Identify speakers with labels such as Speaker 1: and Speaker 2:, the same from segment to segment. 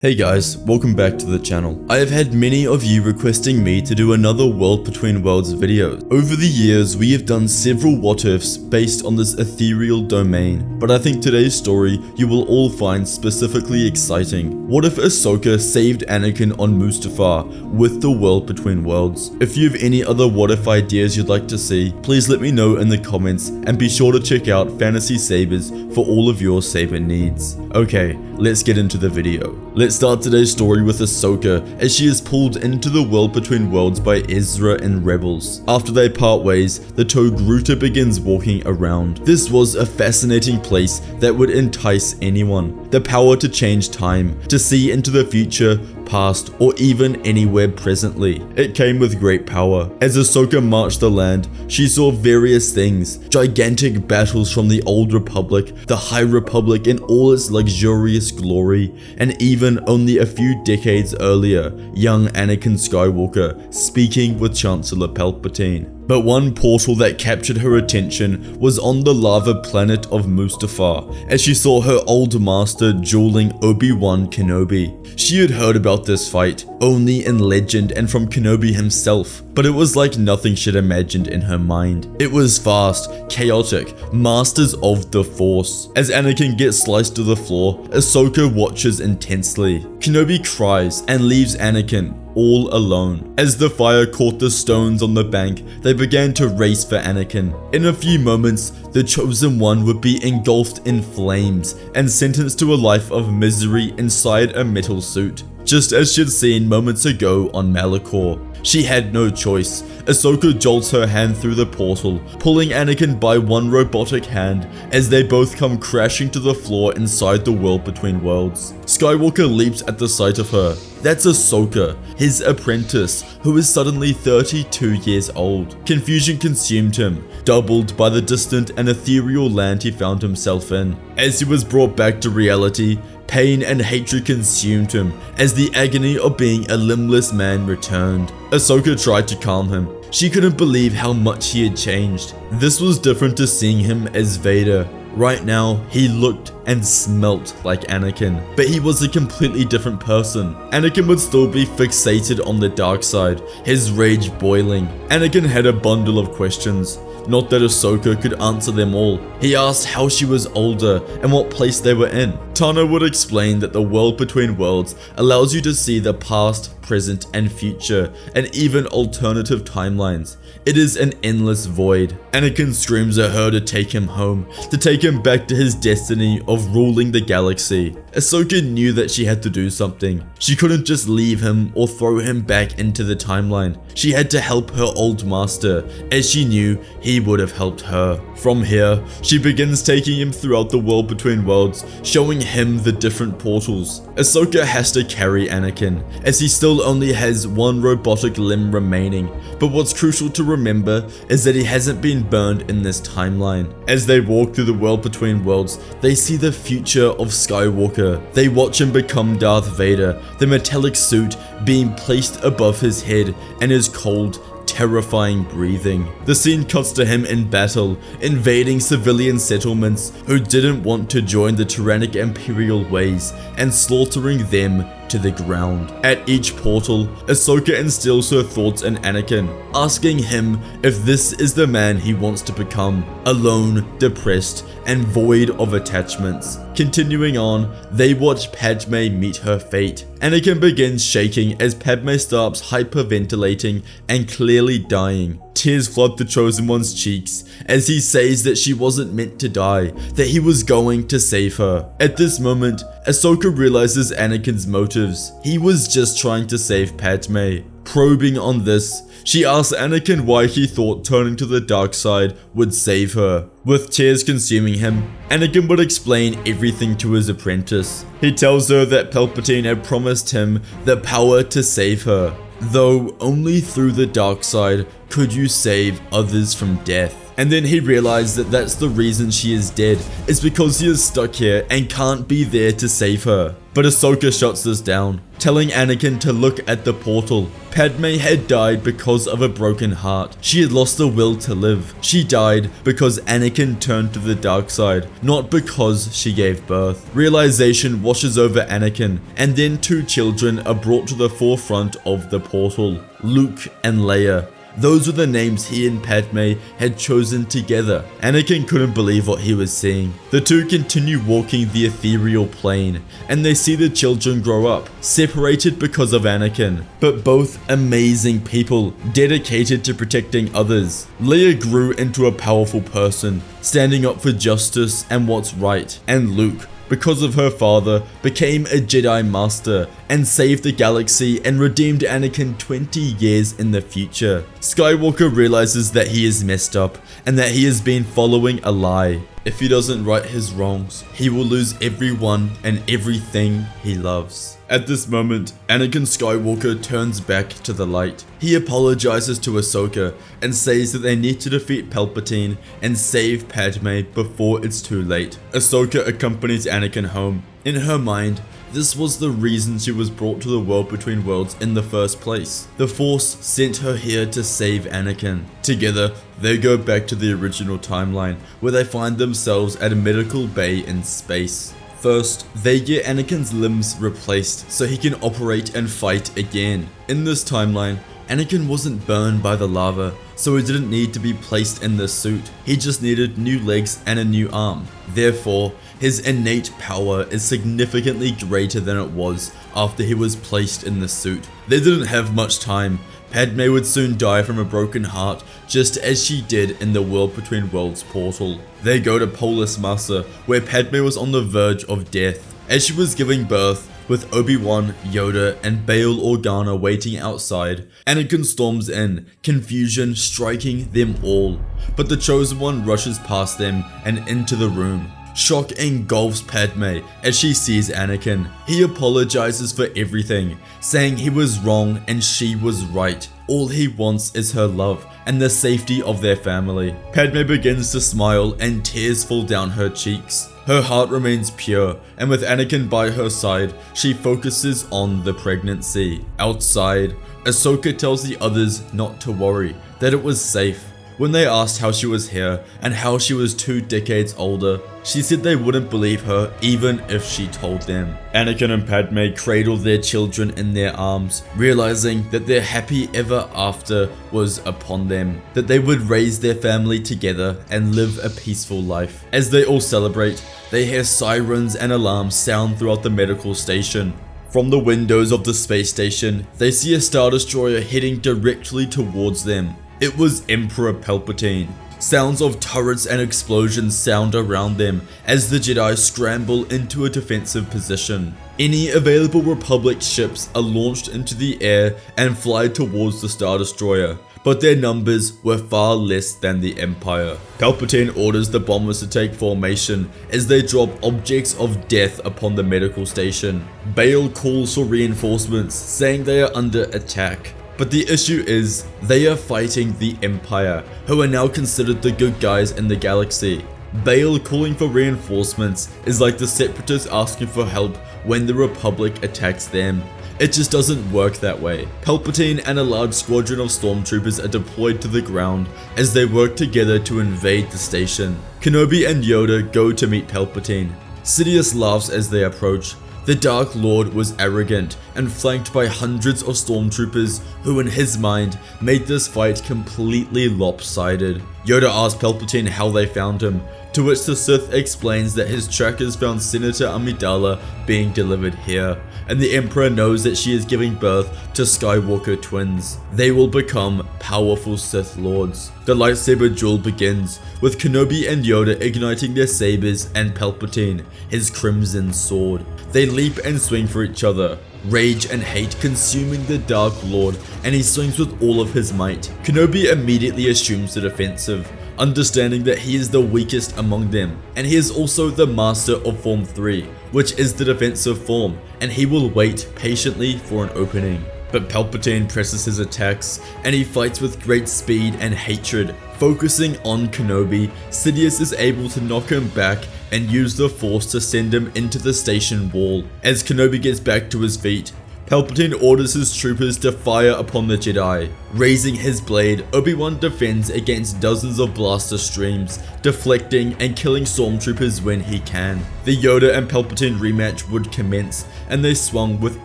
Speaker 1: Hey guys, welcome back to the channel. I have had many of you requesting me to do another World Between Worlds video. Over the years, we have done several what ifs based on this ethereal domain, but I think today's story you will all find specifically exciting. What if Ahsoka saved Anakin on Mustafar with the World Between Worlds? If you have any other what if ideas you'd like to see, please let me know in the comments and be sure to check out Fantasy Sabers for all of your saber needs. Okay, let's get into the video. Let's start today's story with Ahsoka as she is pulled into the World Between Worlds by Ezra and Rebels. After they part ways, the Togruta begins walking around. This was a fascinating place that would entice anyone. The power to change time, to see into the future, past, or even anywhere presently. It came with great power. As Ahsoka marched the land, she saw various things, gigantic battles from the Old Republic, the High Republic in all its luxurious glory, and even only a few decades earlier, young Anakin Skywalker speaking with Chancellor Palpatine. But one portal that captured her attention was on the lava planet of Mustafar, as she saw her old master dueling Obi-Wan Kenobi. She had heard about this fight only in legend and from Kenobi himself, but it was like nothing she'd imagined in her mind. It was fast, chaotic, masters of the Force. As Anakin gets sliced to the floor, Ahsoka watches intensely. Kenobi cries and leaves Anakin all alone. As the fire caught the stones on the bank, they began to race for Anakin. In a few moments, the Chosen One would be engulfed in flames and sentenced to a life of misery inside a metal suit, just as she'd seen moments ago on Malachor. She had no choice. Ahsoka jolts her hand through the portal, pulling Anakin by one robotic hand as they both come crashing to the floor inside the World Between Worlds. Skywalker leaps at the sight of her. That's Ahsoka, his apprentice, who is suddenly 32 years old. Confusion consumed him, doubled by the distant and ethereal land he found himself in. As he was brought back to reality, pain and hatred consumed him as the agony of being a limbless man returned. Ahsoka tried to calm him. She couldn't believe how much he had changed. This was different to seeing him as Vader. Right now, he looked and smelt like Anakin, but he was a completely different person. Anakin would still be fixated on the dark side, his rage boiling. Anakin had a bundle of questions. Not that Ahsoka could answer them all. He asked how she was older and what place they were in. Tana would explain that the World Between Worlds allows you to see the past, present, and future, and even alternative timelines. It is an endless void. Anakin screams at her to take him home, to take him back to his destiny of ruling the galaxy. Ahsoka knew that she had to do something. She couldn't just leave him or throw him back into the timeline. She had to help her old master, as she knew he would have helped her. From here, she begins taking him throughout the World Between Worlds, showing him the different portals. Ahsoka has to carry Anakin, as he still only has one robotic limb remaining, but what's crucial to remember is that he hasn't been burned in this timeline. As they walk through the World Between Worlds, they see the future of Skywalker. They watch him become Darth Vader, the metallic suit being placed above his head and his cold, terrifying breathing. The scene cuts to him in battle, invading civilian settlements who didn't want to join the tyrannic Imperial ways and slaughtering them to the ground. At each portal, Ahsoka instills her thoughts in Anakin, asking him if this is the man he wants to become, alone, depressed, and void of attachments. Continuing on, they watch Padme meet her fate. Anakin begins shaking as Padme starts hyperventilating and clearly dying. Tears flood the Chosen One's cheeks as he says that she wasn't meant to die, that he was going to save her. At this moment, Ahsoka realizes Anakin's motives. He was just trying to save Padme. Probing on this, she asks Anakin why he thought turning to the dark side would save her. With tears consuming him, Anakin would explain everything to his apprentice. He tells her that Palpatine had promised him the power to save her, though only through the dark side could you save others from death. And then he realized that that's the reason she is dead, is because he is stuck here and can't be there to save her. But Ahsoka shuts this down, telling Anakin to look at the portal. Padme had died because of a broken heart. She had lost the will to live. She died because Anakin turned to the dark side, not because she gave birth. Realization washes over Anakin, and then two children are brought to the forefront of the portal: Luke and Leia. Those were the names he and Padme had chosen together. Anakin couldn't believe what he was seeing. The two continue walking the ethereal plane, and they see the children grow up, separated because of Anakin, but both amazing people, dedicated to protecting others. Leia grew into a powerful person, standing up for justice and what's right, and Luke, because of her father, became a Jedi Master and saved the galaxy and redeemed Anakin 20 years in the future. Skywalker realizes that he is messed up and that he has been following a lie. If he doesn't right his wrongs, he will lose everyone and everything he loves. At this moment, Anakin Skywalker turns back to the light. He apologizes to Ahsoka and says that they need to defeat Palpatine and save Padme before it's too late. Ahsoka accompanies Anakin home. In her mind, this was the reason she was brought to the world between worlds in the first place. The Force sent her here to save Anakin. Together, they go back to the original timeline, where they find themselves at a medical bay in space. First, they get Anakin's limbs replaced so he can operate and fight again. In this timeline, Anakin wasn't burned by the lava, so he didn't need to be placed in the suit. He just needed new legs and a new arm. Therefore, his innate power is significantly greater than it was after he was placed in the suit. They didn't have much time. Padme would soon die from a broken heart, just as she did in the World Between Worlds portal. They go to Polis Massa, where Padme was on the verge of death. As she was giving birth, with Obi-Wan, Yoda, and Bail Organa waiting outside, Anakin storms in, confusion striking them all. But the Chosen One rushes past them and into the room. Shock engulfs Padme as she sees Anakin. He apologizes for everything, saying he was wrong and she was right. All he wants is her love and the safety of their family. Padme begins to smile and tears fall down her cheeks. Her heart remains pure, and with Anakin by her side, she focuses on the pregnancy. Outside, Ahsoka tells the others not to worry, that it was safe. When they asked how she was here and how she was 2 decades older, she said they wouldn't believe her even if she told them. Anakin and Padme cradle their children in their arms, realizing that their happy ever after was upon them, that they would raise their family together and live a peaceful life. As they all celebrate, they hear sirens and alarms sound throughout the medical station. From the windows of the space station, they see a Star Destroyer heading directly towards them. It was Emperor Palpatine. Sounds of turrets and explosions sound around them as the Jedi scramble into a defensive position. Any available Republic ships are launched into the air and fly towards the Star Destroyer, but their numbers were far less than the Empire. Palpatine orders the bombers to take formation as they drop objects of death upon the medical station. Bail calls for reinforcements, saying they are under attack. But the issue is, they are fighting the Empire, who are now considered the good guys in the galaxy. Bail calling for reinforcements is like the Separatists asking for help when the Republic attacks them. It just doesn't work that way. Palpatine and a large squadron of stormtroopers are deployed to the ground as they work together to invade the station. Kenobi and Yoda go to meet Palpatine. Sidious laughs as they approach. The Dark Lord was arrogant and flanked by hundreds of stormtroopers who in his mind made this fight completely lopsided. Yoda asks Palpatine how they found him, to which the Sith explains that his trackers found Senator Amidala being delivered here, and the Emperor knows that she is giving birth to Skywalker twins. They will become powerful Sith Lords. The lightsaber duel begins, with Kenobi and Yoda igniting their sabers and Palpatine, his crimson sword. They leap and swing for each other, rage and hate consuming the Dark Lord, and he swings with all of his might. Kenobi immediately assumes the defensive, understanding that he is the weakest among them, and he is also the master of Form 3, which is the defensive form, and he will wait patiently for an opening. But Palpatine presses his attacks, and he fights with great speed and hatred. Focusing on Kenobi, Sidious is able to knock him back and use the Force to send him into the station wall. As Kenobi gets back to his feet, Palpatine orders his troopers to fire upon the Jedi. Raising his blade, Obi-Wan defends against dozens of blaster streams, deflecting and killing stormtroopers when he can. The Yoda and Palpatine rematch would commence, and they swung with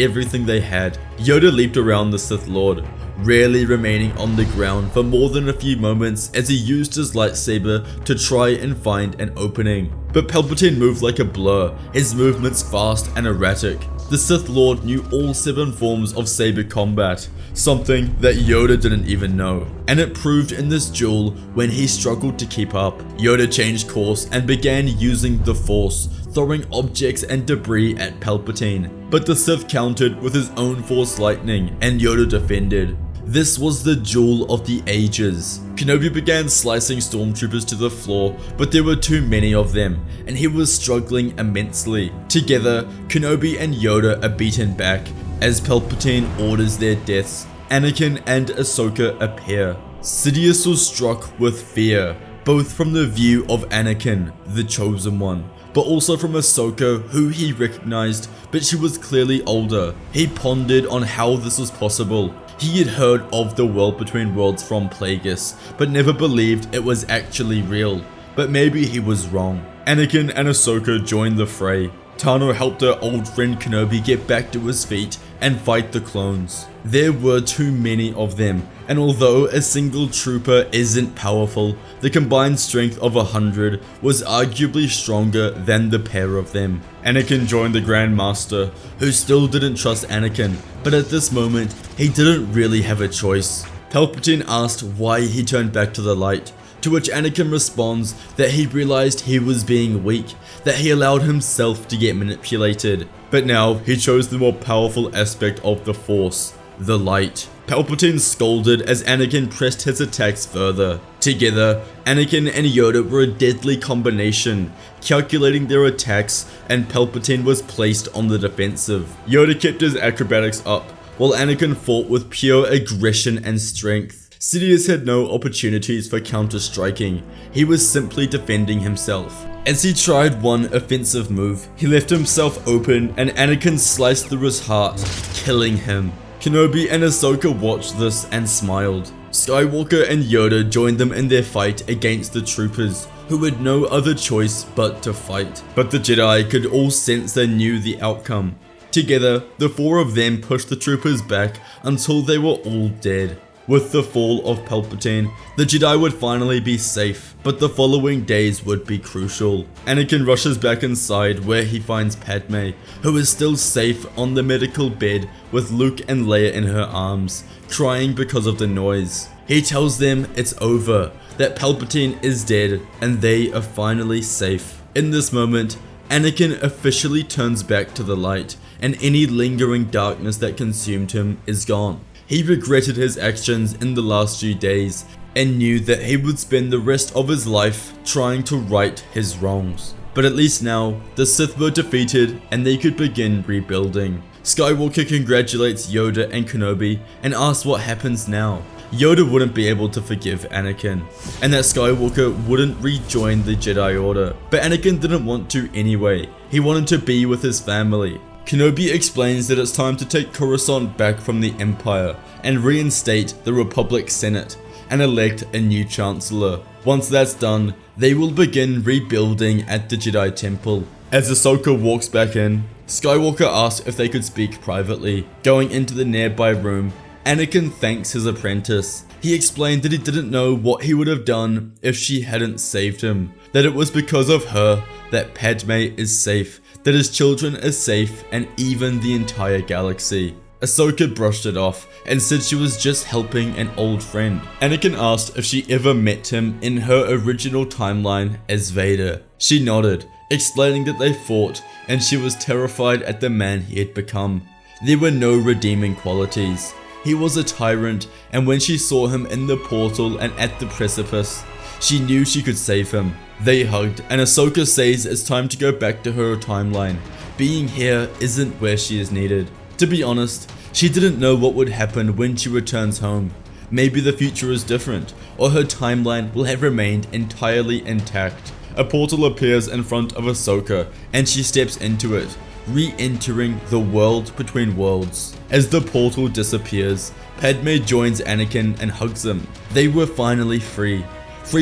Speaker 1: everything they had. Yoda leaped around the Sith Lord, rarely remaining on the ground for more than a few moments as he used his lightsaber to try and find an opening. But Palpatine moved like a blur, his movements fast and erratic. The Sith Lord knew all 7 forms of saber combat, something that Yoda didn't even know. And it proved in this duel when he struggled to keep up. Yoda changed course and began using the Force, throwing objects and debris at Palpatine. But the Sith countered with his own Force lightning, and Yoda defended. This was the duel of the ages. Kenobi began slicing stormtroopers to the floor, but there were too many of them, and he was struggling immensely. Together, Kenobi and Yoda are beaten back, as Palpatine orders their deaths. Anakin and Ahsoka appear. Sidious was struck with fear, both from the view of Anakin, the chosen one, but also from Ahsoka, who he recognized, but she was clearly older. He pondered on how this was possible. He had heard of the world between worlds from Plagueis, but never believed it was actually real. But maybe he was wrong. Anakin and Ahsoka joined the fray. Tano helped her old friend Kenobi get back to his feet and fight the clones. There were too many of them, and although a single trooper isn't powerful, the combined strength of 100 was arguably stronger than the pair of them. Anakin joined the Grand Master, who still didn't trust Anakin, but at this moment, he didn't really have a choice. Palpatine asked why he turned back to the light, to which Anakin responds that he realized he was being weak, that he allowed himself to get manipulated. But now, he chose the more powerful aspect of the Force, the light. Palpatine scolded as Anakin pressed his attacks further. Together, Anakin and Yoda were a deadly combination, calculating their attacks, and Palpatine was placed on the defensive. Yoda kept his acrobatics up, while Anakin fought with pure aggression and strength. Sidious had no opportunities for counter-striking, he was simply defending himself. As he tried one offensive move, he left himself open and Anakin sliced through his heart, killing him. Kenobi and Ahsoka watched this and smiled. Skywalker and Yoda joined them in their fight against the troopers, who had no other choice but to fight. But the Jedi could all sense they knew the outcome. Together, the 4 of them pushed the troopers back until they were all dead. With the fall of Palpatine, the Jedi would finally be safe, but the following days would be crucial. Anakin rushes back inside where he finds Padme, who is still safe on the medical bed with Luke and Leia in her arms, crying because of the noise. He tells them it's over, that Palpatine is dead, and they are finally safe. In this moment, Anakin officially turns back to the light, and any lingering darkness that consumed him is gone. He regretted his actions in the last few days and knew that he would spend the rest of his life trying to right his wrongs. But at least now, the Sith were defeated and they could begin rebuilding. Skywalker congratulates Yoda and Kenobi and asks what happens now. Yoda wouldn't be able to forgive Anakin, and that Skywalker wouldn't rejoin the Jedi Order. But Anakin didn't want to anyway. He wanted to be with his family. Kenobi explains that it's time to take Coruscant back from the Empire and reinstate the Republic Senate and elect a new Chancellor. Once that's done, they will begin rebuilding at the Jedi Temple. As Ahsoka walks back in, Skywalker asks if they could speak privately. Going into the nearby room, Anakin thanks his apprentice. He explained that he didn't know what he would have done if she hadn't saved him, that it was because of her that Padme is safe, that his children are safe, and even the entire galaxy. Ahsoka brushed it off and said she was just helping an old friend. Anakin asked if she ever met him in her original timeline as Vader. She nodded, explaining that they fought and she was terrified at the man he had become. There were no redeeming qualities. He was a tyrant, and when she saw him in the portal and at the precipice, she knew she could save him. They hugged, and Ahsoka says it's time to go back to her timeline. Being here isn't where she is needed. To be honest, she didn't know what would happen when she returns home. Maybe the future is different, or her timeline will have remained entirely intact. a portal appears in front of Ahsoka and she steps into it, re-entering the world between worlds. As the portal disappears, Padme joins Anakin and hugs him. They were finally free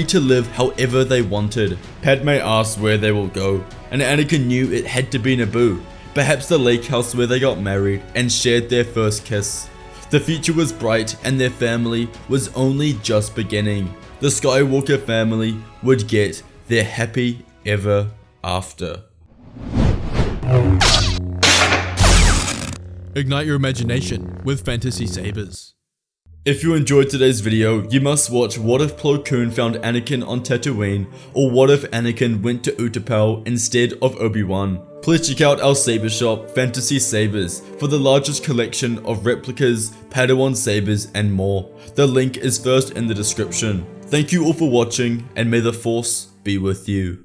Speaker 1: to live however they wanted. Padme asks where they will go, and Anakin knew it had to be Naboo, perhaps the lake house where they got married and shared their first kiss. The future was bright and their family was only just beginning. The Skywalker family would get their happy ever after.
Speaker 2: Ignite your imagination with fantasy sabers.
Speaker 1: If you enjoyed today's video, you must watch What If Plo Koon Found Anakin on Tatooine, or What If Anakin Went to Utapau instead of Obi-Wan. Please check out our saber shop, Fantasy Sabers, for the largest collection of replicas, Padawan sabers, and more. The link is first in the description. Thank you all for watching, and may the Force be with you.